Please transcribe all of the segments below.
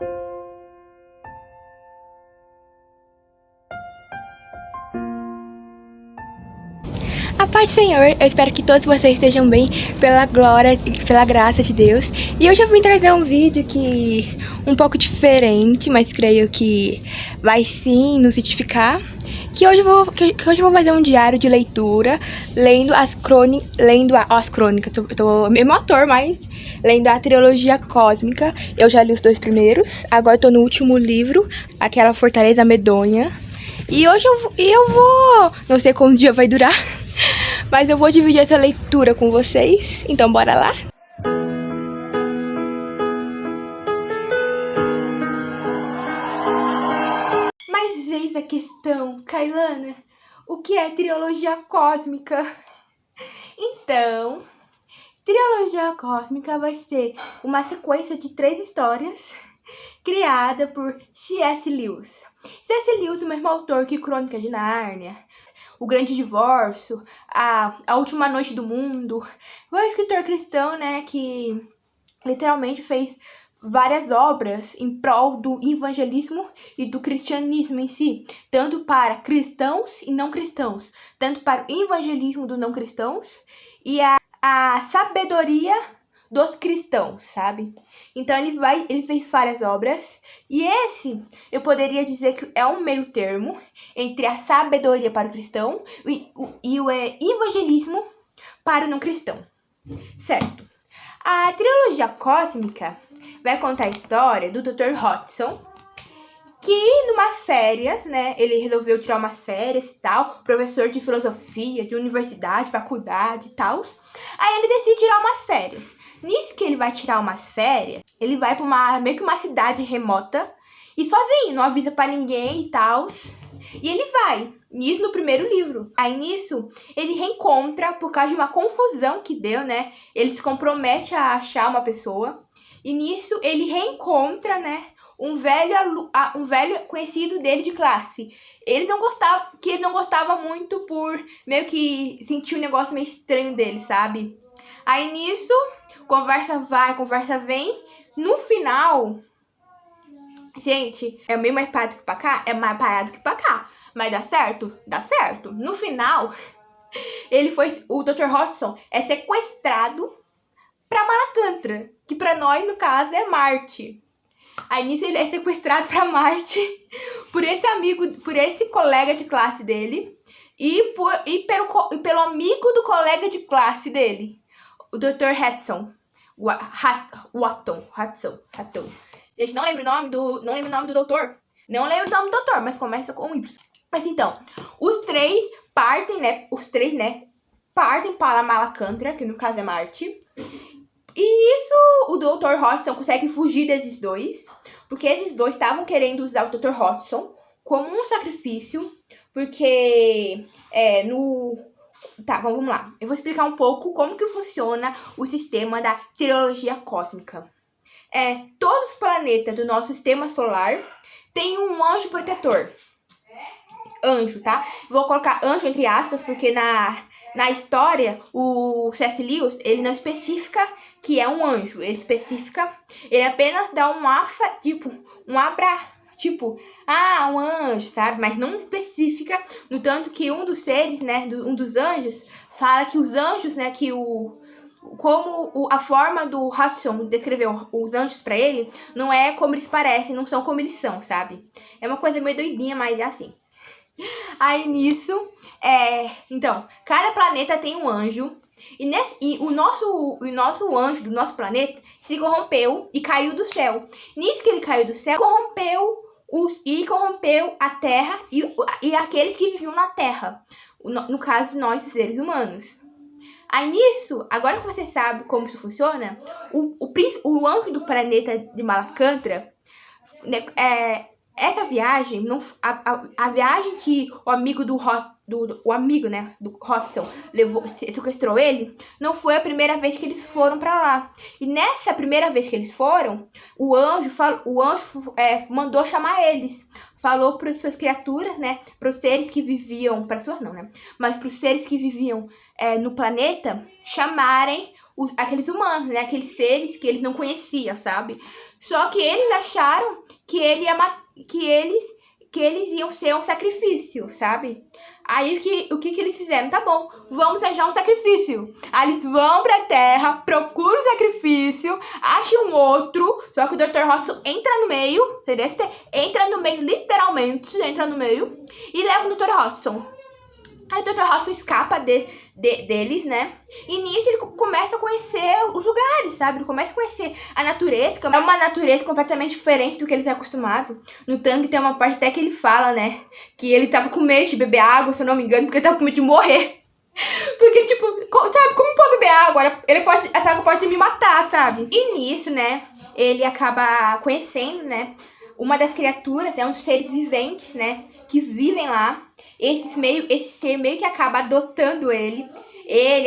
A paz do Senhor, eu espero que todos vocês estejam bem pela glória e pela graça de Deus. E hoje eu vim trazer um vídeo que um pouco diferente, mas creio que vai sim nos edificar. Que hoje eu vou fazer um diário de leitura, lendo as crônicas, tô mesmo ator, mas lendo a trilogia cósmica. Eu já li os 2 primeiros, agora eu tô no último livro, aquela Fortaleza Medonha. E hoje eu vou, não sei quanto dia vai durar, mas eu vou dividir essa leitura com vocês, então bora lá? Mas eis a questão, Kailana, o que é trilogia cósmica? Então, trilogia cósmica vai ser uma sequência de 3 histórias criada por C.S. Lewis. C.S. Lewis, o mesmo autor que Crônicas de Nárnia, O Grande Divórcio, a Última Noite do Mundo. Foi um escritor cristão, né, que literalmente fez várias obras em prol do evangelismo e do cristianismo em si, tanto para cristãos e não cristãos, tanto para o evangelismo dos não cristãos e a sabedoria dos cristãos, sabe? Então ele fez várias obras, e esse eu poderia dizer que é um meio termo entre a sabedoria para o cristão e o evangelismo para o não cristão, certo? A trilogia cósmica vai contar a história do Dr. Hodgson, que numas férias, né, ele resolveu tirar umas férias e tal, professor de filosofia, de universidade, faculdade e tal. Aí ele decide tirar umas férias. Nisso que ele vai tirar umas férias, ele vai pra meio que uma cidade remota, e sozinho, não avisa pra ninguém e tal. E ele vai, nisso no primeiro livro. Aí nisso, ele reencontra, por causa de uma confusão que deu, né, ele se compromete a achar uma pessoa. E nisso ele reencontra, né, um velho conhecido dele de classe. Ele não gostava muito, por meio que sentir um negócio meio estranho dele, sabe? Aí nisso, conversa vai, conversa vem. No final, gente, é meio mais parado que pra cá? É mais parado que pra cá. Mas dá certo? Dá certo. No final, o Dr. Hodgson é sequestrado pra Malacantra, que pra nós, no caso, é Marte. Aí nisso ele é sequestrado pra Marte por esse colega de classe dele e pelo amigo do colega de classe dele, o Dr. Hudson. Gente, não lembro o nome do doutor. Não lembro o nome do doutor, mas começa com Y. Mas então, os três partem para Malacantra, que no caso é Marte. E isso, o Dr. Hodgson consegue fugir desses dois, porque esses dois estavam querendo usar o Dr. Hodgson como um sacrifício, porque Tá, vamos lá. Eu vou explicar um pouco como que funciona o sistema da trilogia cósmica. Todos os planetas do nosso sistema solar têm um anjo protetor. Anjo, tá? Vou colocar anjo entre aspas, porque na história, o C.S. Lewis, ele não especifica que é um anjo. Ele apenas dá um um anjo, sabe? Mas não especifica, no tanto que um dos seres, né, um dos anjos, fala que os anjos, né, a forma do Hudson descreveu os anjos pra ele, não é como eles parecem, não são como eles são, sabe? É uma coisa meio doidinha, mas é assim. Aí nisso, então, cada planeta tem um anjo. E o nosso anjo do nosso planeta se corrompeu e caiu do céu. Nisso que ele caiu do céu, corrompeu a Terra e aqueles que viviam na Terra. No caso, nós, seres humanos. Aí nisso, agora que você sabe como isso funciona, o anjo do planeta de Malacantra, né, essa viagem, a viagem que o amigo do Hodgson sequestrou ele, não foi a primeira vez que eles foram pra lá. E nessa primeira vez que eles foram, o anjo mandou chamar eles. Falou para suas criaturas, né, para os seres que viviam, para suas não, né, mas para os seres que viviam no planeta, chamarem aqueles humanos, né? Aqueles seres que eles não conheciam, sabe? Só que eles acharam que eles iam ser um sacrifício, sabe? Aí o que eles fizeram? Tá bom, vamos achar um sacrifício. Aí eles vão pra terra, procuram o sacrifício, acham um outro, só que o Dr. Hodgson entra no meio, entendeu? Entra no meio, literalmente, entra no meio, e leva o Dr. Hodgson. Aí o Dr. Hodgson escapa deles, né? E nisso ele começa a conhecer os lugares, sabe? Ele começa a conhecer a natureza, que é uma natureza completamente diferente do que ele tá acostumado. No tanque tem uma parte até que ele fala, né? Que ele tava com medo de beber água, se eu não me engano, porque ele tava com medo de morrer. Porque, tipo, sabe, como pode beber água? Essa água pode me matar, sabe? E nisso, né, ele acaba conhecendo, né, uma das criaturas, né, um dos seres viventes, né, que vivem lá. Esse ser meio que acaba adotando ele,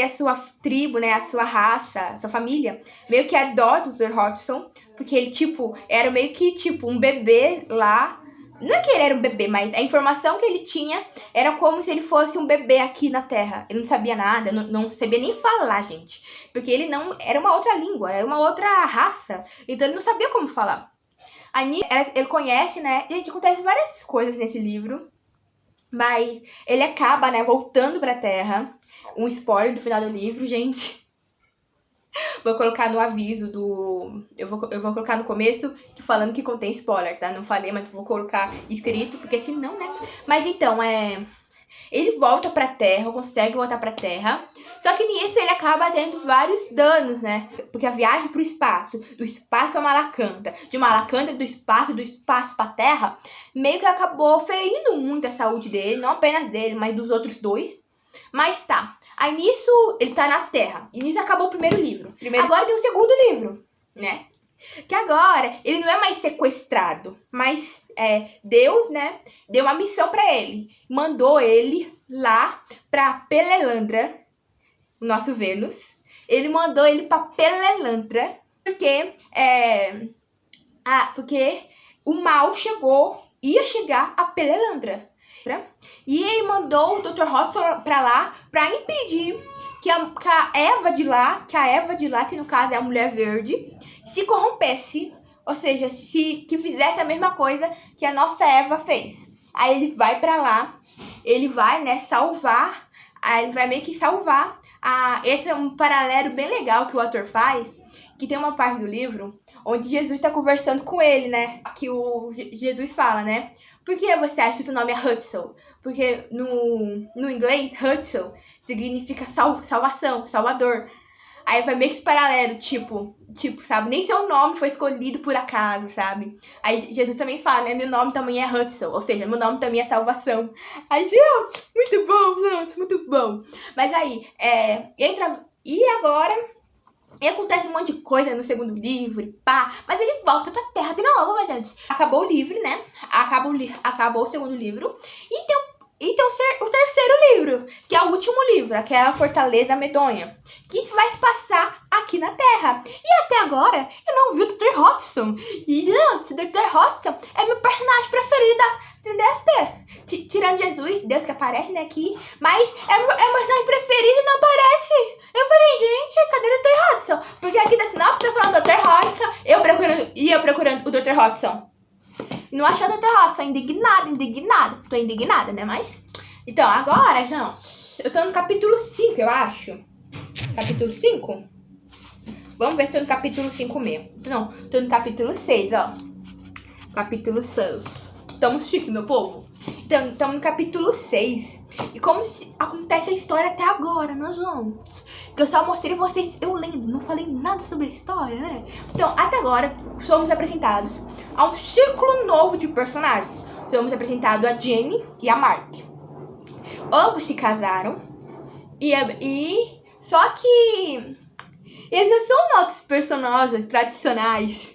a sua tribo, né, a sua raça, a sua família, meio que adota o Dr. Hodgson, porque ele, tipo, era meio que, tipo, um bebê lá. Não é que ele era um bebê, mas a informação que ele tinha era como se ele fosse um bebê aqui na Terra. Ele não sabia nada, não sabia nem falar, gente. Porque ele não... Era uma outra língua, era uma outra raça. Então ele não sabia como falar. Aí ele conhece, né? E acontece várias coisas nesse livro. Mas ele acaba, né, voltando pra Terra. Um spoiler do final do livro, gente. Vou colocar no aviso do... Eu vou colocar no começo falando que contém spoiler, tá? Não falei, mas vou colocar escrito, porque senão, né? Mas então, ele volta pra Terra, consegue voltar pra Terra. Só que nisso ele acaba tendo vários danos, né? Porque a viagem pro espaço, do espaço pra Malacanta, de Malacanta do espaço pra Terra, meio que acabou ferindo muito a saúde dele, não apenas dele, mas dos outros dois. Mas tá, aí nisso ele tá na Terra, e nisso acabou o primeiro livro. Agora tem o segundo livro, né? Que agora ele não é mais sequestrado, mas Deus, né, deu uma missão pra ele. Mandou ele lá pra Pelelandra, o nosso Vênus. Ele mandou ele pra Pelelandra porque o mal ia chegar a Pelelandra. E ele mandou o Dr. Hodgson pra lá pra impedir que a Eva de lá, que no caso é a Mulher Verde, se corrompesse. Ou seja, que fizesse a mesma coisa que a nossa Eva fez. Aí ele vai pra lá, ele vai, né, salvar, aí ele vai meio que salvar. Esse é um paralelo bem legal que o autor faz, que tem uma parte do livro onde Jesus está conversando com ele, né? Que Jesus fala, né? Por que você acha que o seu nome é Hudson? Porque no inglês, Hudson significa salvação, salvador. Aí vai meio que paralelo, tipo, sabe? Nem seu nome foi escolhido por acaso, sabe? Aí Jesus também fala, né? Meu nome também é Hudson, ou seja, meu nome também é salvação. Aí, gente, muito bom, gente, muito bom. Mas aí, e agora... E acontece um monte de coisa no segundo livro, e pá. Mas ele volta pra Terra de novo, mas gente. Acabou o livro, né? Acabou o segundo livro. E tem o terceiro livro, que é o último livro, aquela Fortaleza Medonha, que vai se passar aqui na Terra. E até agora, eu não vi o Dr. Hodgson. E, gente, o Dr. Hodgson é meu personagem preferido, entendeu? Tirando Jesus, Deus que aparece, né, aqui. Mas é meu personagem preferido e não aparece. Eu falei, gente, cadê o Dr. Hodgson? Porque aqui da sinopse tá falando Dr. Hodgson, eu procurando o Dr. Hodgson. Não achou o Dr. Hodgson, indignada. Tô indignada, né, mas... Então, agora, gente, eu tô no capítulo 5, eu acho. Capítulo 5? Vamos ver se tô no capítulo 5 mesmo. Não, tô no capítulo 6, ó. Capítulo 6. Tamo chique, meu povo. Então, estamos no capítulo 6. E como acontece a história até agora, né, gente? Que eu só mostrei vocês eu lendo, não falei nada sobre a história, né? Então, até agora, somos apresentados a um ciclo novo de personagens. Somos apresentados a Jenny e a Mark. Ambos se casaram. Só que eles não são nossos personagens tradicionais.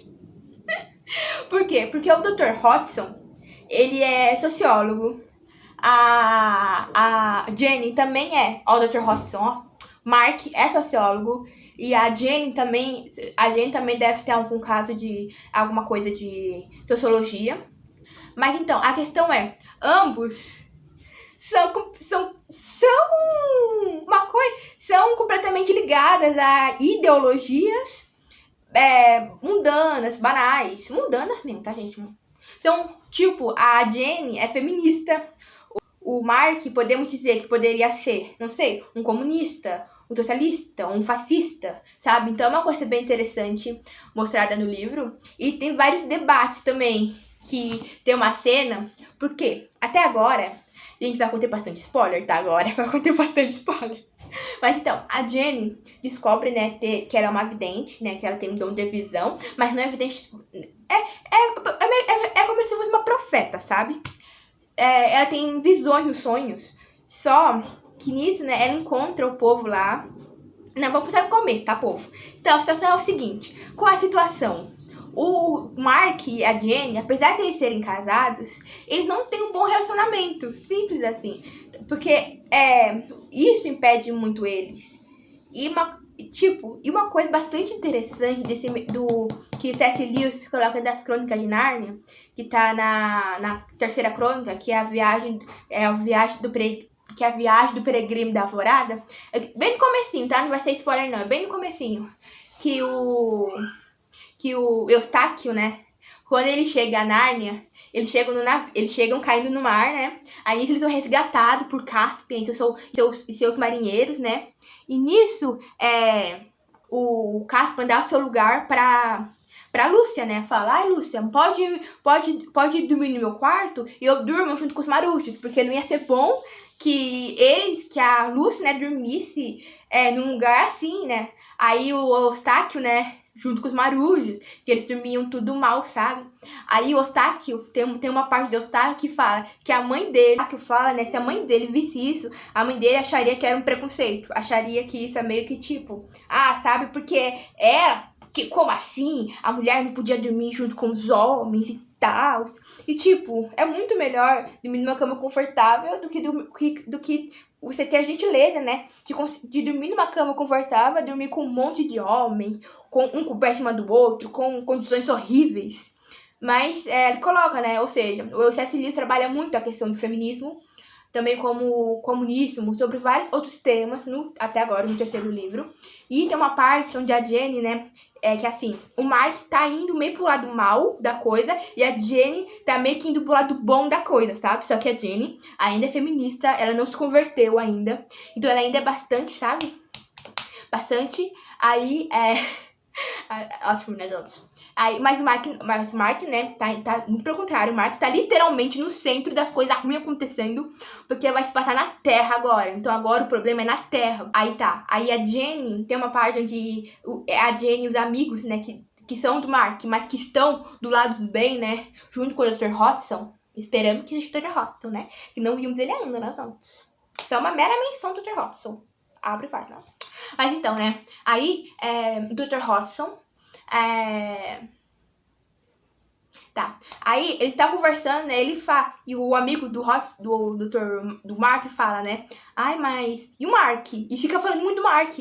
Por quê? Porque o Dr. Hodgson, ele é sociólogo. A Jenny também é. Ó, o Dr. Hodgson, ó. Mark é sociólogo. E a Jenny também deve ter algum caso de alguma coisa de sociologia. Mas então, a questão é, ambos são completamente ligadas a ideologias mundanas, banais. Mundanas mesmo, tá, gente? Então, tipo, a Jenny é feminista. O Mark, podemos dizer que poderia ser, não sei, um comunista, um socialista, um fascista, sabe? Então é uma coisa bem interessante mostrada no livro. E tem vários debates também, que tem uma cena, porque até agora, a gente vai conter bastante spoiler, tá? Agora vai conter bastante spoiler. Mas então, a Jenny descobre, né, que ela é uma vidente, né, que ela tem um dom de visão, mas não é vidente... É como se fosse uma profeta, sabe? Ela tem visões nos sonhos, só que nisso, né, ela encontra o povo lá. Não, vamos começar do começo, tá, povo? Então, a situação é o seguinte, qual é a situação? O Mark e a Jenny, apesar de eles serem casados, eles não têm um bom relacionamento, simples assim. Porque isso impede muito eles. E uma coisa bastante interessante que C.S. Lewis coloca das Crônicas de Nárnia, que tá na terceira crônica, que é a viagem do peregrino da alvorada, bem no comecinho, tá? Não vai ser spoiler não, é bem no comecinho. Que o Eustáquio, né? Quando ele chega a Nárnia, eles chegam caindo no mar, né? Aí eles são resgatados por Caspian e seus marinheiros, né? E nisso, o Caspian dá o seu lugar pra Lúcia, né? Fala, ai, Lúcia, pode dormir no meu quarto e eu durmo junto com os marujos, porque não ia ser bom que a Lúcia, né, dormisse num lugar assim, né? Aí o Eustáquio, né, junto com os marujos, que eles dormiam tudo mal, sabe? Aí o Eustáquio, tem uma parte do Eustáquio que fala que a mãe dele, que fala, né, se a mãe dele visse isso, a mãe dele acharia que era um preconceito, acharia que isso é meio que tipo, sabe, porque como assim? A mulher não podia dormir junto com os homens e tal. E tipo, é muito melhor dormir numa cama confortável do que você ter a gentileza, né? De dormir numa cama confortável, dormir com um monte de homem, com um coberto em cima do outro, com condições horríveis. Mas ele coloca, né? Ou seja, o C.S. Lewis trabalha muito a questão do feminismo, também como o comunismo, sobre vários outros temas, até agora, no terceiro livro. E tem uma parte onde a Jenny, né, que assim, o Mark tá indo meio pro lado mal da coisa, e a Jenny tá meio que indo pro lado bom da coisa, sabe? Só que a Jenny ainda é feminista, ela não se converteu ainda, então ela ainda é bastante, sabe? Bastante, aí, ótimo, né, outros. Aí, mas o Mark, né, tá muito pelo contrário. O Mark tá literalmente no centro das coisas ruins acontecendo, porque vai se passar na Terra agora. Então agora o problema é na Terra. Aí tá. Aí a Jenny, tem uma parte onde a Jenny e os amigos, né, que são do Mark, mas que estão do lado do bem, né, junto com o Dr. Hodgson. Esperamos que seja o Dr. Hodgson, né, que não vimos ele ainda, né, gente? Isso é uma mera menção do Dr. Hodgson. Abre parte, não. Mas então, né, aí o Dr. Hodgson... Tá. Aí eles estavam conversando, né? E o amigo do Mark fala, né? Ai, mas. E o Mark? E fica falando muito do Mark.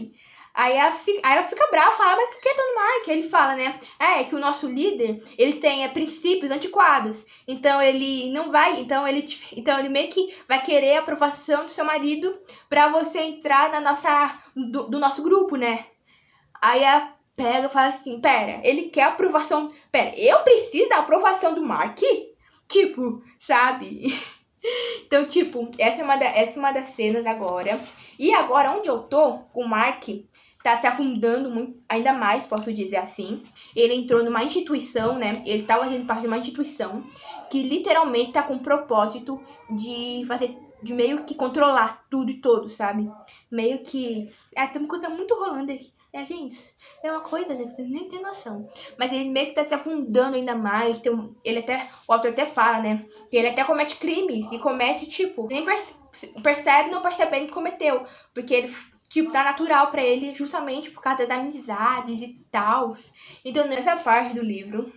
Aí ela fica brava, fala, mas por que tá no Mark? Aí ele fala, né? Que o nosso líder, ele tem princípios antiquados. Então ele não vai. Então ele meio que vai querer a aprovação do seu marido pra você entrar do nosso grupo, né? Aí a pega e fala assim, pera, ele quer aprovação... Pera, eu preciso da aprovação do Mark? Tipo, sabe? Então, tipo, essa é uma das cenas agora. E agora, onde eu tô, o Mark tá se afundando muito, ainda mais, posso dizer assim. Ele entrou numa instituição, né? Ele tá fazendo parte de uma instituição que literalmente tá com o propósito de meio que controlar tudo e todos, sabe? Meio que... tem uma coisa muito rolando aqui. Gente, é uma coisa, gente, vocês nem tem noção. Mas ele meio que tá se afundando ainda mais. O autor até fala, né? Que ele até comete crimes. E comete, tipo, nem percebe, não percebendo que cometeu. Porque ele, tipo, tá natural pra ele justamente por causa das amizades e tal. Então, nessa parte do livro...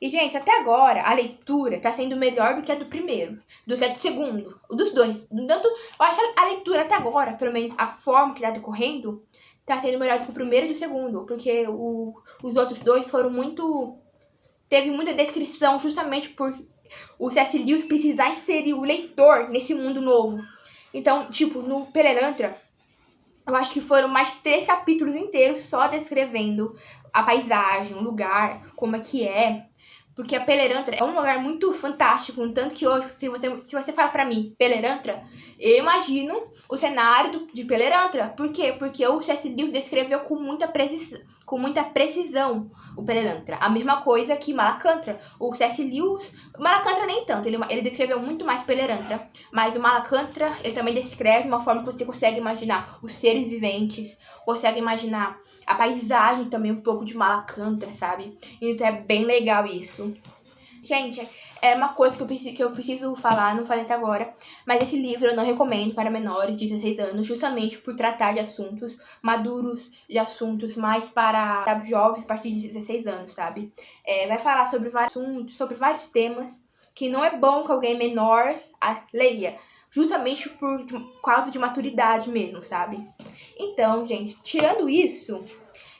E, gente, até agora, a leitura tá sendo melhor do que a do primeiro. Do que a do segundo. Dos dois. Tanto, eu acho que a leitura até agora, pelo menos a forma que tá decorrendo... tá sendo melhor do que o primeiro e o segundo, porque os outros dois foram muito... Teve muita descrição justamente por o C.S. Lewis precisar inserir o leitor nesse mundo novo. Então, tipo, no Perelantra, eu acho que foram mais 3 capítulos inteiros só descrevendo a paisagem, o lugar, como é que é. Porque a Perelantra é um lugar muito fantástico, tanto que hoje, se você fala pra mim, Perelantra, eu imagino o cenário de Perelantra. Por quê? Porque o C.S. Lewis descreveu com muita precisão o Perelantra. A mesma coisa que Malacantra. O C.S. Lewis, Malacantra nem tanto, ele descreveu muito mais Perelantra. Mas o Malacantra, ele também descreve de uma forma que você consegue imaginar os seres viventes, consegue imaginar a paisagem também um pouco de Malacantra, sabe? Então é bem legal isso. Gente, é uma coisa que eu preciso falar, não falei até agora, mas esse livro eu não recomendo para menores de 16 anos, justamente por tratar de assuntos maduros, de assuntos mais para, sabe, jovens a partir de 16 anos, sabe? Vai falar sobre vários assuntos, sobre vários temas, que não é bom que alguém menor leia, justamente por causa de maturidade mesmo, sabe? Então, gente, tirando isso,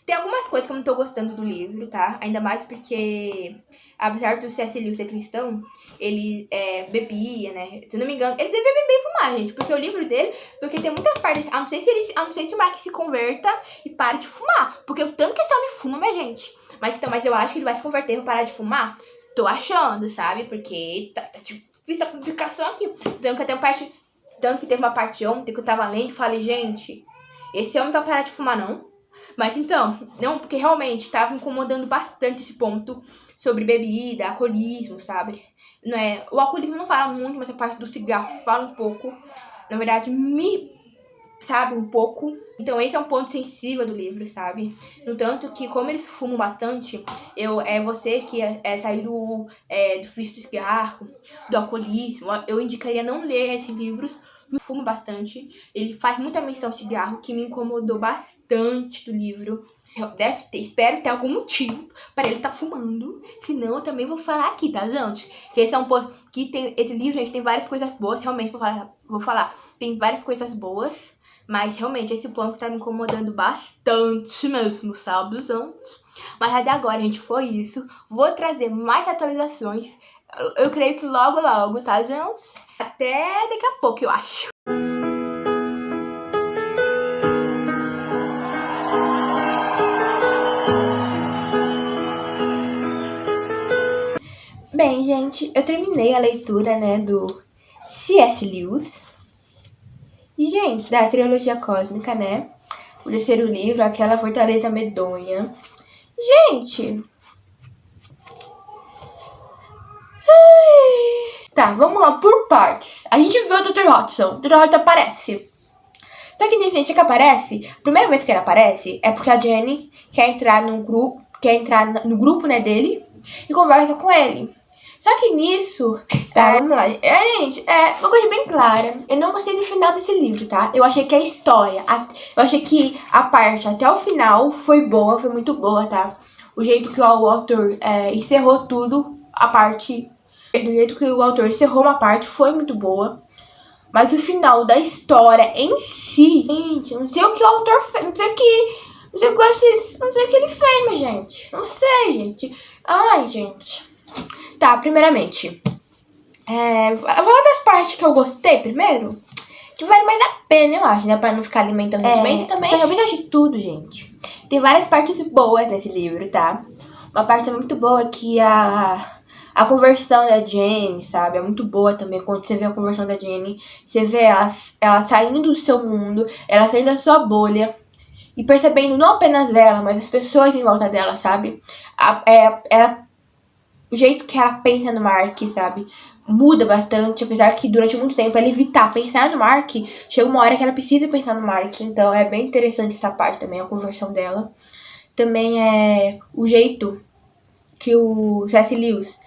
tem algumas coisas que eu não tô gostando do livro, tá? Ainda mais porque, apesar do C.S. Lewis ser cristão, ele bebia, né? Se eu não me engano, ele devia beber e fumar, gente. Porque o livro dele, porque tem muitas partes. A não sei se o Mark se converta e pare de fumar. Porque o tanto que esse homem fuma, minha gente. Mas eu acho que ele vai se converter pra parar de fumar. Tô achando, sabe? Porque tá difícil a complicação aqui. Tanto que teve uma parte ontem que eu tava lendo e falei, gente, esse homem vai parar de fumar, não? Mas então, não, porque realmente tava incomodando bastante esse ponto sobre bebida, alcoolismo, sabe? Não é, o alcoolismo não fala muito, mas a parte do cigarro fala um pouco. Na verdade, sabe, um pouco. Então esse é um ponto sensível do livro, sabe? No tanto que, como eles fumam bastante, você que sair do vício do cigarro, do alcoolismo, eu indicaria não ler esses livros. Eu fumo bastante. Ele faz muita menção ao cigarro, que me incomodou bastante do livro. Espero ter algum motivo para ele estar fumando. Senão eu também vou falar aqui, tá, gente? Que esse é um ponto que esse livro, gente, tem várias coisas boas. Realmente vou falar. Tem várias coisas boas. Mas realmente esse ponto tá me incomodando bastante mesmo, sabe, gente? Mas até agora, gente, foi isso. Vou trazer mais atualizações. Eu creio que logo, logo, tá, gente? Até daqui a pouco, eu acho. Bem, gente, eu terminei a leitura, né, do C.S. Lewis. E, gente, da trilogia cósmica, né? O terceiro livro, Aquela Fortaleza Medonha. Gente... Tá, vamos lá, por partes. A gente vê o Dr. Hodgson. O Dr. Hodgson aparece. Só que tem gente que aparece. A primeira vez que ele aparece é porque a Jenny quer entrar no grupo, né, dele e conversa com ele. Só que nisso, tá, vamos lá. Gente, uma coisa bem clara. Eu não gostei do final desse livro, tá? Eu achei que a história, eu achei que a parte até o final foi boa, foi muito boa, tá? O jeito que o autor encerrou tudo, do jeito que o autor encerrou uma parte foi muito boa. Mas o final da história em si, gente, não sei o que o autor fez, não sei o que ele fez, minha gente. Não sei, gente. Ai, gente. Tá, primeiramente, vou falar das partes que eu gostei primeiro, que vale mais a pena, eu acho, né? Pra não ficar alimentando o sentimento também. Eu realmente acho tudo, gente. Tem várias partes boas nesse livro, tá? Uma parte muito boa é que a conversão da Jenny, sabe? É muito boa também. Quando você vê a conversão da Jenny, você vê ela saindo do seu mundo, ela saindo da sua bolha e percebendo não apenas ela, mas as pessoas em volta dela, sabe? O jeito que ela pensa no Mark, sabe? Muda bastante, apesar que durante muito tempo ela evitar pensar no Mark, chega uma hora que ela precisa pensar no Mark. Então é bem interessante essa parte também, a conversão dela. Também é o jeito que o C.S. Lewis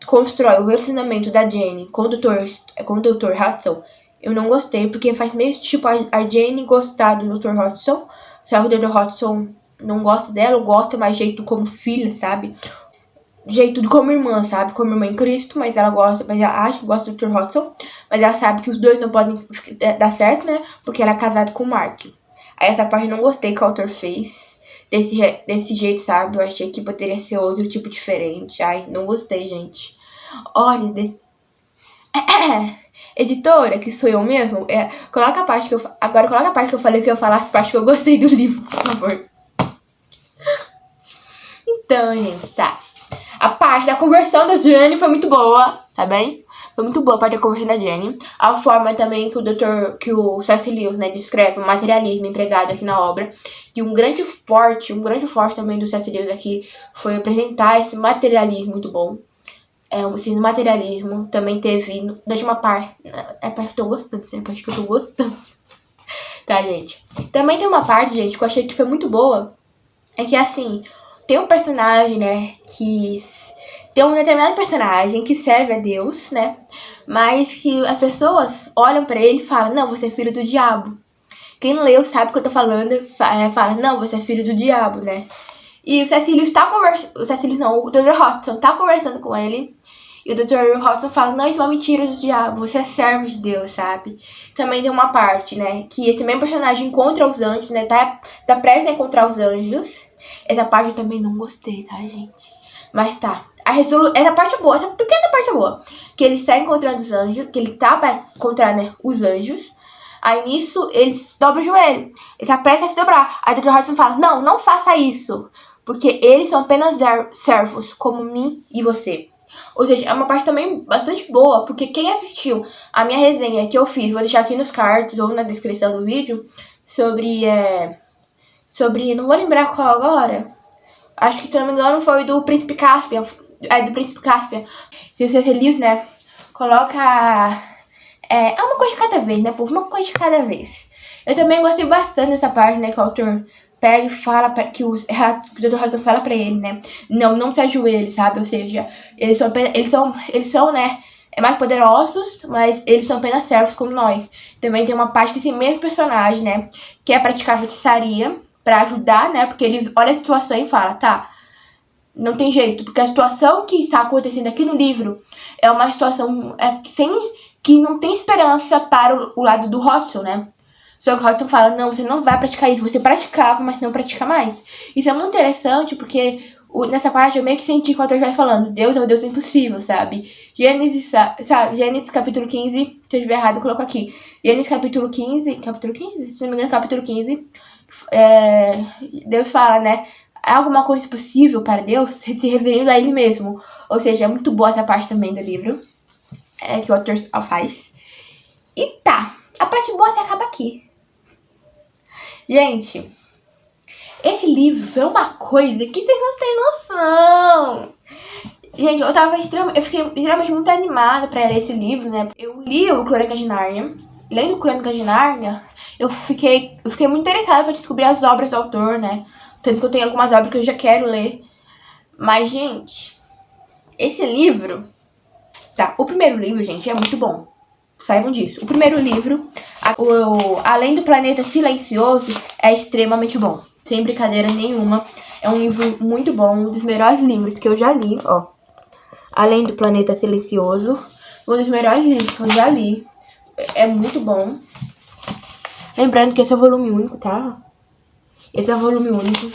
constrói o relacionamento da Jenny com o Dr. Hodgson. Eu não gostei, porque faz meio tipo a Jenny gostar do Dr. Hodgson, só que o Dr. Hodgson não gosta dela, gosta mais jeito como filha, sabe? Jeito como irmã, sabe? Como irmã em Cristo, mas ela acha que gosta do Dr. Hodgson, mas ela sabe que os dois não podem dar certo, né? Porque ela é casada com o Mark. Aí essa parte eu não gostei que o autor fez desse jeito, sabe? Eu achei que poderia ser outro tipo diferente. Ai, não gostei, gente. Olha, editora, que sou eu mesmo, coloca a parte que agora coloca a parte que eu falei que eu falasse, a parte que eu gostei do livro, por favor. Então, gente, tá. A parte da conversão da Jenny foi muito boa, tá bem? Foi muito boa a parte da conversão da Jenny. A forma também que o C.S. Lewis, né, descreve o materialismo empregado aqui na obra. E um grande forte também do C.S. Lewis aqui foi apresentar esse materialismo muito bom. Esse materialismo também teve, deixa uma parte, é a parte que eu tô gostando, é a parte que eu tô gostando. Tá, gente? Também tem uma parte, gente, que eu achei que foi muito boa. É que, assim, tem um personagem, né, que... Tem um determinado personagem que serve a Deus, né, mas que as pessoas olham pra ele e falam, não, você é filho do diabo. Quem leu sabe o que eu tô falando, fala, não, você é filho do diabo, né. E o C.S. Lewis tá conversando... O C.S. Lewis não, o Dr. Hodgson tá conversando com ele. E o Dr. Hodgson fala, não, isso é uma mentira do diabo, você é servo de Deus, sabe? Também tem uma parte, né, que esse mesmo personagem encontra os anjos, né, tá prestes a encontrar os anjos. Essa parte eu também não gostei, tá, gente? Mas tá, essa parte é boa, essa pequena parte é boa. Que ele está encontrando os anjos, que ele tá pra encontrar, né, os anjos. Aí nisso, ele dobra o joelho, ele tá prestes a se dobrar. Aí o Dr. Hodgson fala, não, não faça isso, porque eles são apenas servos, como mim e você. Ou seja, é uma parte também bastante boa, porque quem assistiu a minha resenha que eu fiz, vou deixar aqui nos cards ou na descrição do vídeo, sobre, não vou lembrar qual agora, acho que, se não me engano, foi do Príncipe Caspian, do Príncipe Caspian. Se você ser livre, né, coloca, uma coisa de cada vez, né, povo, uma coisa de cada vez. Eu também gostei bastante dessa parte, né, que o autor pega e fala que o Dr. Hodgson fala pra ele, né, não se ajoelhe, sabe, ou seja, eles são, né, mais poderosos, mas eles são apenas servos como nós. Também tem uma parte que esse mesmo personagem, né, quer praticar feitiçaria pra ajudar, né, porque ele olha a situação e fala, tá, não tem jeito, porque a situação que está acontecendo aqui no livro é uma situação que não tem esperança para o lado do Hodgson, né. Só que o Hodgson fala, não, você não vai praticar isso, você praticava, mas não pratica mais. Isso é muito interessante, porque nessa parte eu meio que senti que o autor vai falando, Deus é o Deus do impossível, sabe? Gênesis, Gênesis capítulo 15, se eu estiver errado, eu coloco aqui. Gênesis capítulo 15, se não me engano, capítulo 15, Deus fala, né, é alguma coisa possível para Deus, se referindo a ele mesmo. Ou seja, é muito boa essa parte também do livro, que o autor faz. E tá, a parte boa até acaba aqui. Gente, esse livro foi uma coisa que vocês não têm noção. Gente, eu fiquei extremamente muito animada pra ler esse livro, né? Eu li o Crônicas de Nárnia. Lendo Crônicas de Nárnia, eu fiquei muito interessada pra descobrir as obras do autor, né? Tanto que eu tenho algumas obras que eu já quero ler. Mas, gente, esse livro... Tá, o primeiro livro, gente, é muito bom. Saibam disso. O primeiro livro, Além do Planeta Silencioso, é extremamente bom. Sem brincadeira nenhuma. É um livro muito bom, um dos melhores livros que eu já li, ó. Além do Planeta Silencioso, um dos melhores livros que eu já li. É muito bom. Lembrando que esse é o volume único, tá? Esse é o volume único.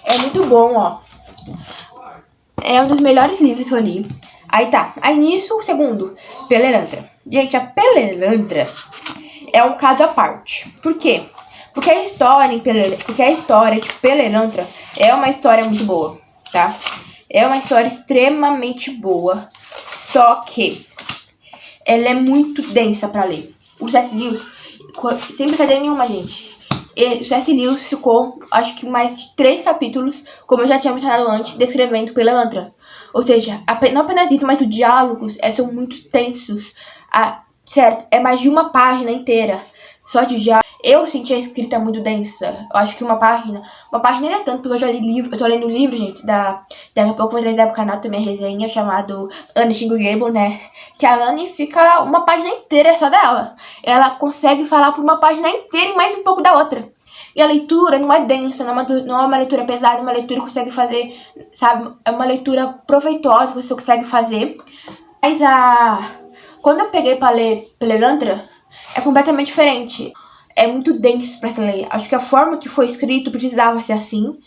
É muito bom, ó. É um dos melhores livros que eu li. Aí tá. Aí nisso, o segundo, Pelerandra. Gente, a Pelerandra é um caso à parte. Por quê? Porque a história de Pelerandra é uma história muito boa, tá? É uma história extremamente boa. Só que ela é muito densa pra ler. O C.S. Lewis, sem brincadeira nenhuma, gente, o C.S. Lewis ficou, acho que mais 3 capítulos, como eu já tinha mencionado antes, descrevendo Pelerandra. Ou seja, não apenas isso, mas os diálogos são muito tensos. Certo, é mais de uma página inteira só de diálogo. Eu senti a escrita muito densa. Eu acho que uma página nem é tanto, porque eu já li livro. Eu tô lendo um livro, gente, daqui a pouco eu vou trazer pro canal também a resenha, chamado Anne Shingle, né? Que a Anne fica uma página inteira só dela. Ela consegue falar por uma página inteira e mais um pouco da outra. E a leitura não é densa, não é uma leitura pesada, é uma leitura que consegue fazer, sabe? É uma leitura proveitosa que você consegue fazer. Mas quando eu peguei pra ler Pelerandra, é completamente diferente. É muito denso pra se ler. Acho que a forma que foi escrito precisava ser assim.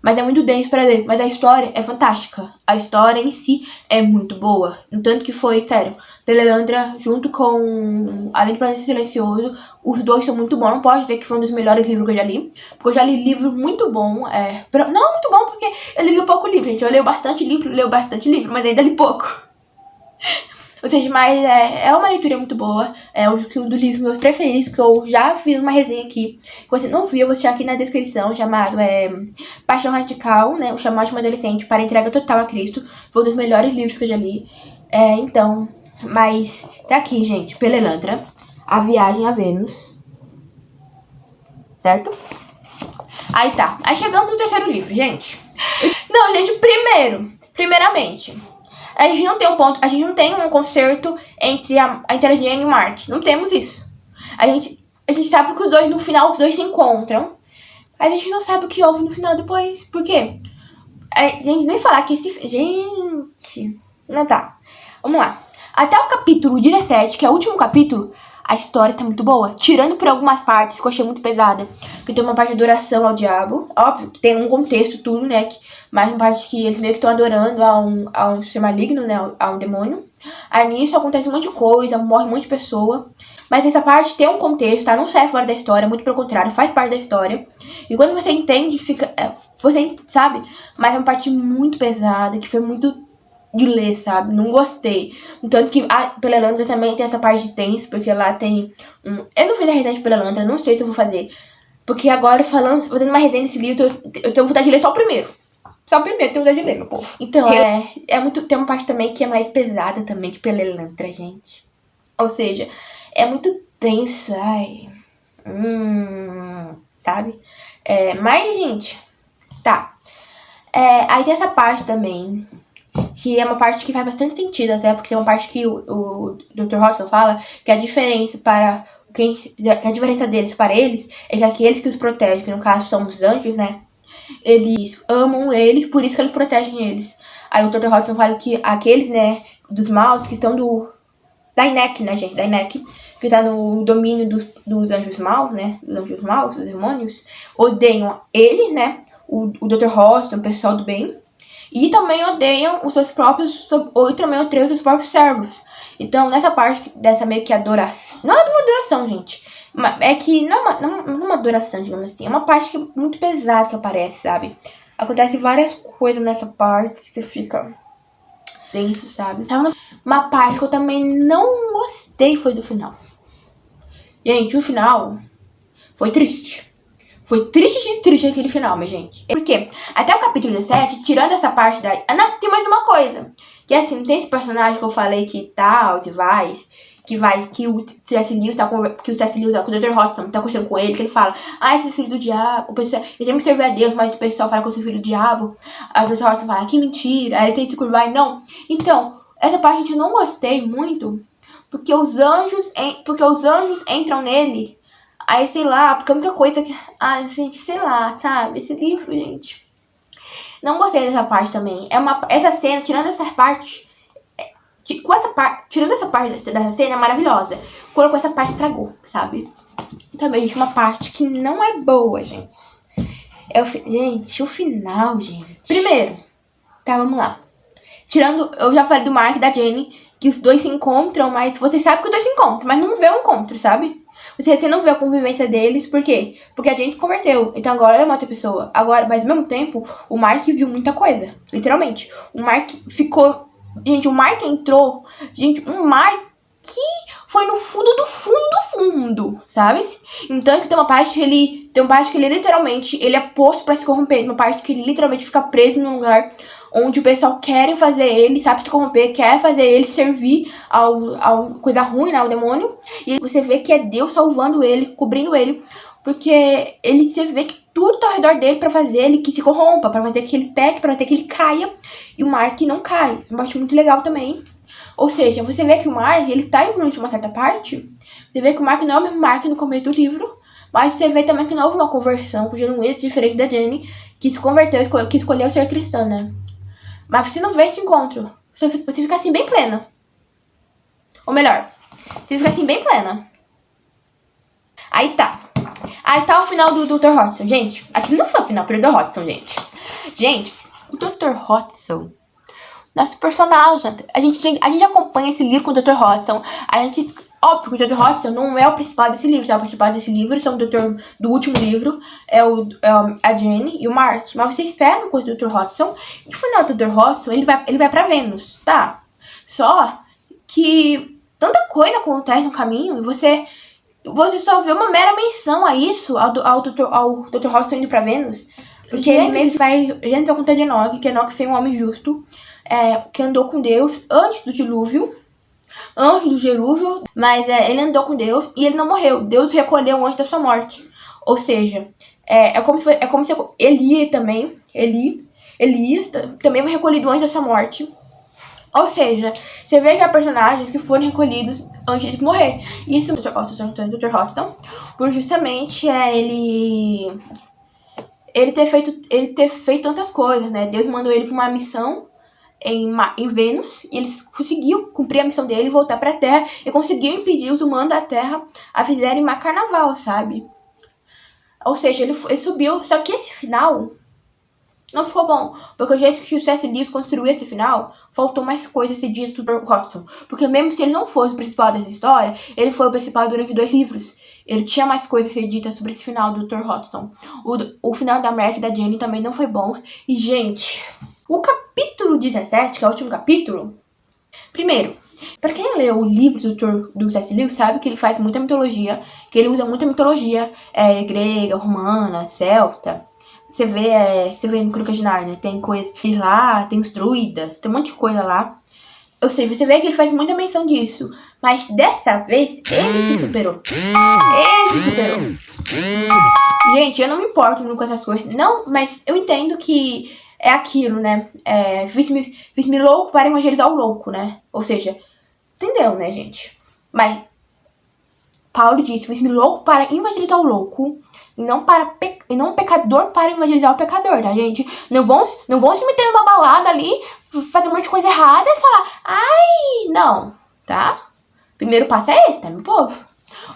mas é muito denso pra ler. Mas a história é fantástica. A história em si é muito boa. No tanto que foi, sério, Perelandra junto com Além do Planeta Silencioso, os dois são muito bons. Não posso dizer que foi um dos melhores livros que eu já li, porque eu já li livro muito bom. Não muito bom porque eu li pouco livro, gente. Eu leio bastante livro, mas ainda li pouco. Ou seja, mas é uma leitura muito boa. É um dos livros meus preferidos, que eu já fiz uma resenha aqui. Se você não viu, eu vou deixar aqui na descrição, chamado Paixão Radical, né? O Chamado de uma Adolescente para Entrega Total a Cristo. Foi um dos melhores livros que eu já li. Então, mas tá aqui, gente, Perelandra, A Viagem a Vênus. Certo? Aí tá. Aí chegamos no terceiro livro, gente. Não, gente, primeiramente, a gente não tem um concerto entre a Jane e o Mark. Não temos isso. A gente sabe que os dois, no final, os dois se encontram. Mas a gente não sabe o que houve no final depois. Por quê? A gente nem falar que esse... Gente... Não tá. Vamos lá. Até o capítulo 17, que é o último capítulo, a história tá muito boa. Tirando por algumas partes que eu achei muito pesada. Que tem uma parte de adoração ao diabo. Óbvio que tem um contexto, tudo, né? Mas uma parte que eles meio que estão adorando a um ser maligno, né? A um demônio. Aí nisso acontece um monte de coisa, morre um monte de pessoa. Mas essa parte tem um contexto, tá? Não sai fora da história, muito pelo contrário, faz parte da história. E quando você entende, fica... você sabe? Mas é uma parte muito pesada, que foi muito... de ler, sabe? Não gostei. Tanto que a Perelandra também tem essa parte de tenso, porque lá tem eu não fiz a resenha de Perelandra, não sei se eu vou fazer. Porque agora, fazendo uma resenha desse livro, eu tenho vontade de ler só o primeiro. Só o primeiro, tenho vontade de ler, meu povo. Então, tem uma parte também que é mais pesada também de Perelandra, gente. Ou seja, é muito tenso, ai. Sabe? Mas, gente, tá. Aí tem essa parte também, que é uma parte que faz bastante sentido, até porque é uma parte que o Dr. Hodgson fala que a diferença que a diferença deles para eles é que aqueles que os protegem, que no caso são os anjos, né? Eles amam eles, por isso que eles protegem eles. Aí o Dr. Hodgson fala que aqueles, né, dos maus, que estão da INEC, né, gente? Da INEC, que tá no domínio dos anjos maus, né? Dos anjos maus, dos demônios, odeiam eles, né? O Dr. Hodgson, o pessoal do bem. E também odeiam os seus próprios, ou também odeiam os seus próprios servos. Então, nessa parte dessa meio que adoração, não é uma adoração, gente, é que não é uma adoração, digamos assim, é uma parte que é muito pesada que aparece, sabe? Acontece várias coisas nessa parte que você fica denso, sabe? Então, uma parte que eu também não gostei foi do final. Gente, o final foi triste. Foi triste aquele final, minha gente. Porque até o capítulo 17, tirando essa parte da... não, tem mais uma coisa. Que assim, tem esse personagem que eu falei que tal, que o C.S. Lewis tá com o Dr. Hodgson tá conversando com ele, que ele fala, esse filho do diabo, o pessoal, ele sempre serve a Deus, mas o pessoal fala que eu sou filho do diabo. Aí o Dr. Hodgson fala, que mentira, aí ele tem que se curvar e não. Então, essa parte a gente não gostei muito, porque os anjos entram nele. Aí, sei lá, porque a única coisa que... gente, sei lá, sabe? Esse livro, gente... Não gostei dessa parte também. Essa cena, tirando essa parte... Tirando essa parte dessa cena, é maravilhosa. Colocou essa parte, estragou, sabe? Também, gente, uma parte que não é boa, gente. Gente, o final, gente... Primeiro, tá, vamos lá. Tirando, eu já falei do Mark e da Jenny, que os dois se encontram, mas você sabe que os dois se encontram, mas não vê o encontro, sabe? Você não vê a convivência deles, por quê? Porque a gente converteu, então agora ela é uma outra pessoa. Agora, mas ao mesmo tempo, o Mark viu muita coisa, literalmente. O Mark ficou... Gente, o Mark entrou... Gente, o Mark foi no fundo do fundo, sabe? Então que tem uma parte que ele literalmente, ele é posto pra se corromper. Uma parte que ele literalmente fica preso num lugar onde o pessoal quer fazer ele, sabe, se corromper, quer fazer ele servir ao coisa ruim, né, ao demônio. E você vê que é Deus salvando ele, cobrindo ele, porque você vê que tudo tá ao redor dele pra fazer ele que se corrompa, pra fazer que ele peque, pra fazer que ele caia. E o Mark não cai. Eu acho muito legal também. Ou seja, você vê que o Mark, ele tá influente em uma certa parte. Você vê que o Mark não é o mesmo Mark no começo do livro. Mas você vê também que não houve uma conversão com o genuíno, diferente da Jenny, que se converteu, que escolheu ser cristã, né? Mas você não vê esse encontro. Você fica assim bem plena. Ou melhor, você fica assim bem plena. Aí tá. Aí tá o final do Dr. Hodgson. Gente, aqui não foi o final pro Dr. Hodgson, gente. Gente, o Dr. Hodgson, nosso personagem, a gente acompanha esse livro com o Dr. Hodgson. A gente, óbvio que o Dr. Hodgson não é o principal desse livro, sabe? O principal desse livro são do último livro, a Jenny e o Mark. Mas você espera uma coisa do Dr. Hodgson. E no final do Dr. Hodgson, ele vai pra Vênus, tá? Só que tanta coisa acontece no caminho e você só vê uma mera menção a isso, ao Dr. Hodgson indo pra Vênus. Porque ele meio que vai contar de Enoch, que Enoch foi um homem justo, que andou com Deus antes do dilúvio, mas ele andou com Deus e ele não morreu. Deus recolheu antes da sua morte. Ou seja, é como se Elias também foi recolhido antes da sua morte. Ou seja, você vê que há personagens que foram recolhidos antes de morrer. Isso o Dr. Hodgson, por justamente ele ter feito tantas coisas, né? Deus mandou ele para uma missão em Vênus, e ele conseguiu cumprir a missão dele, voltar para a Terra, e conseguiu impedir os humanos da Terra a fizerem mais carnaval, sabe? Ou seja, ele subiu, só que esse final não ficou bom, porque o jeito que o C.S. Lewis construiu esse final, faltou mais coisas ser dito do Dr. Hodgson. Porque mesmo se ele não fosse o principal dessa história, ele foi o principal durante 2 livros. Ele tinha mais coisas a ser ditas sobre esse final do Dr. Hodgson. O final da Mark e da Jenny também não foi bom. E, gente, o capítulo 17, que é o último capítulo... Primeiro, para quem leu o livro do C.S. Lewis, sabe que ele faz muita mitologia, que ele usa muita mitologia grega, romana, celta... Você vê no Crônicas de Nárnia, tem coisas lá, tem os druidas, tem um monte de coisa lá. Ou seja, você vê que ele faz muita menção disso. Mas dessa vez, ele se superou. Gente, eu não me importo muito com essas coisas. Não, mas eu entendo que é aquilo, né? Fiz-me louco para evangelizar o louco, né? Ou seja, entendeu, né, gente? Mas Paulo disse, fiz-me louco para evangelizar o louco. E não um pecador para evangelizar o pecador, tá, gente? Não vão se meter numa balada ali, fazer um monte de coisa errada e falar, ai, não, tá? Primeiro passo é esse, tá, meu povo?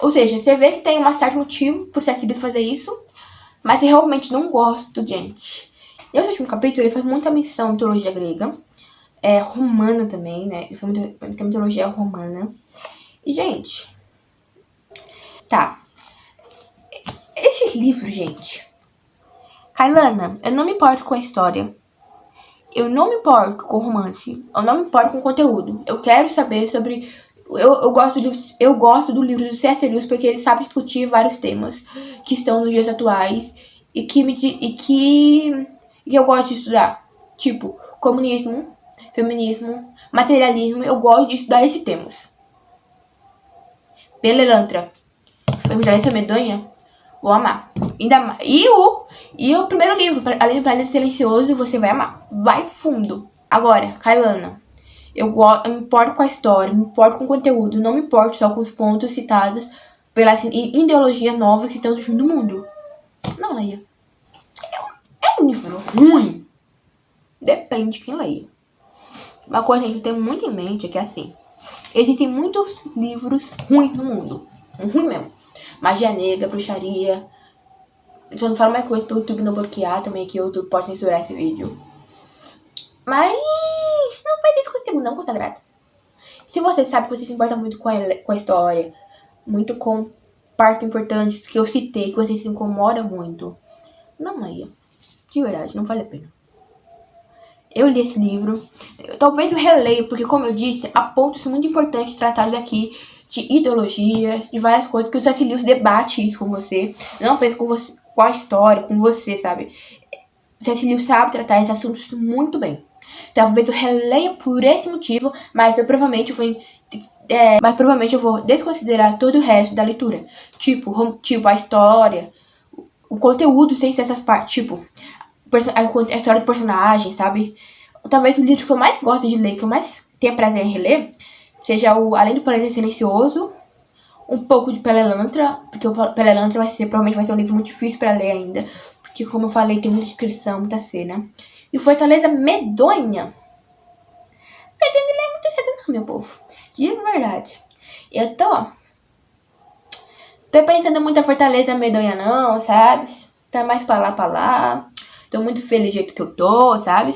Ou seja, você vê que tem um certo motivo por C.S. Lewis fazer isso, mas eu realmente não gosto, gente. Nesse último capítulo, ele faz muita menção à mitologia grega, romana também, né? Ele faz muita mitologia romana. E, gente, tá. Esses livros, gente. Kailana, eu não me importo com a história. Eu não me importo com o romance. Eu não me importo com o conteúdo. Eu quero saber sobre... Eu gosto do livro do C.S. Lewis porque ele sabe discutir vários temas que estão nos dias atuais e que eu gosto de estudar. Tipo, comunismo, feminismo, materialismo. Eu gosto de estudar esses temas. Pelelantra. Feminista medonha. Vou amar. Ainda mais. E o primeiro livro, além do Planeta Silencioso, você vai amar. Vai fundo. Agora, Kailana. Eu me importo com a história, me importo com o conteúdo. Não me importo só com os pontos citados pelas ideologias novas que estão surgindo no mundo. Não leia. É um livro ruim. Depende de quem leia. Uma coisa que eu tenho muito em mente é que, assim, existem muitos livros ruins no mundo. Ruim mesmo. Magia negra, bruxaria. Se eu não falo mais coisa pro YouTube não bloquear também, que o YouTube pode censurar esse vídeo. Mas não faz isso comigo não, consagrado. Se você sabe que você se importa muito com a história, muito com partes importantes que eu citei, que você se incomoda muito, não leia. De verdade, não vale a pena. Eu li esse livro. Talvez eu releia, porque como eu disse, há pontos muito importantes tratados aqui de ideologia, de várias coisas que o C.S. Lewis debate isso com você. Não apenas com você, com a história, com você, sabe? O C.S. Lewis sabe tratar esses assuntos muito bem. Talvez eu releia por esse motivo, mas provavelmente eu vou desconsiderar todo o resto da leitura. Tipo a história, o conteúdo sem ser essas partes, tipo a história do personagem, sabe? Talvez o livro que eu mais gosto de ler, que eu mais tenha prazer em reler, seja além do Planeta Silencioso, um pouco de Pelelantra, porque o Pelelantra provavelmente vai ser um livro muito difícil pra ler ainda, porque como eu falei, tem muita descrição, muita cena. E Fortaleza Medonha. Pretendo ler muito cedo não, meu povo. De verdade. Eu tô tô pensando muito a Fortaleza Medonha não, sabe? Tá mais pra lá. Tô muito feliz do jeito que eu tô, sabe?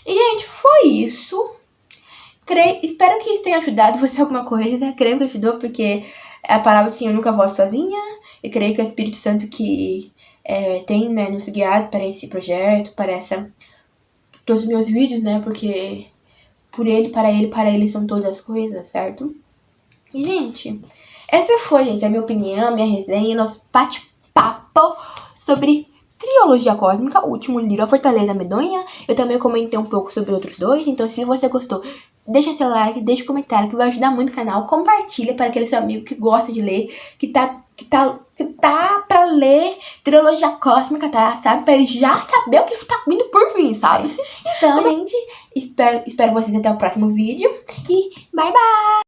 E, gente, foi isso. Espero que isso tenha ajudado você alguma coisa. Creio que ajudou, porque a palavra do Senhor nunca volta sozinha. Eu creio que é o Espírito Santo que tem, né, nos guiado para esse projeto, para todos os meus vídeos, né? Porque por ele, para ele são todas as coisas, certo? E, gente, essa foi, gente, a minha opinião, minha resenha, nosso bate-papo sobre Trilogia Cósmica, o último livro, A Fortaleza Medonha. Eu também comentei um pouco sobre outros dois, então se você gostou, deixa seu like, deixa um comentário que vai ajudar muito o canal. Compartilha para aquele seu amigo que gosta de ler, que tá pra ler Trilogia Cósmica, tá? Sabe? Pra ele já saber o que tá vindo por vir, sabe? Então, gente, espero vocês até o próximo vídeo e bye bye!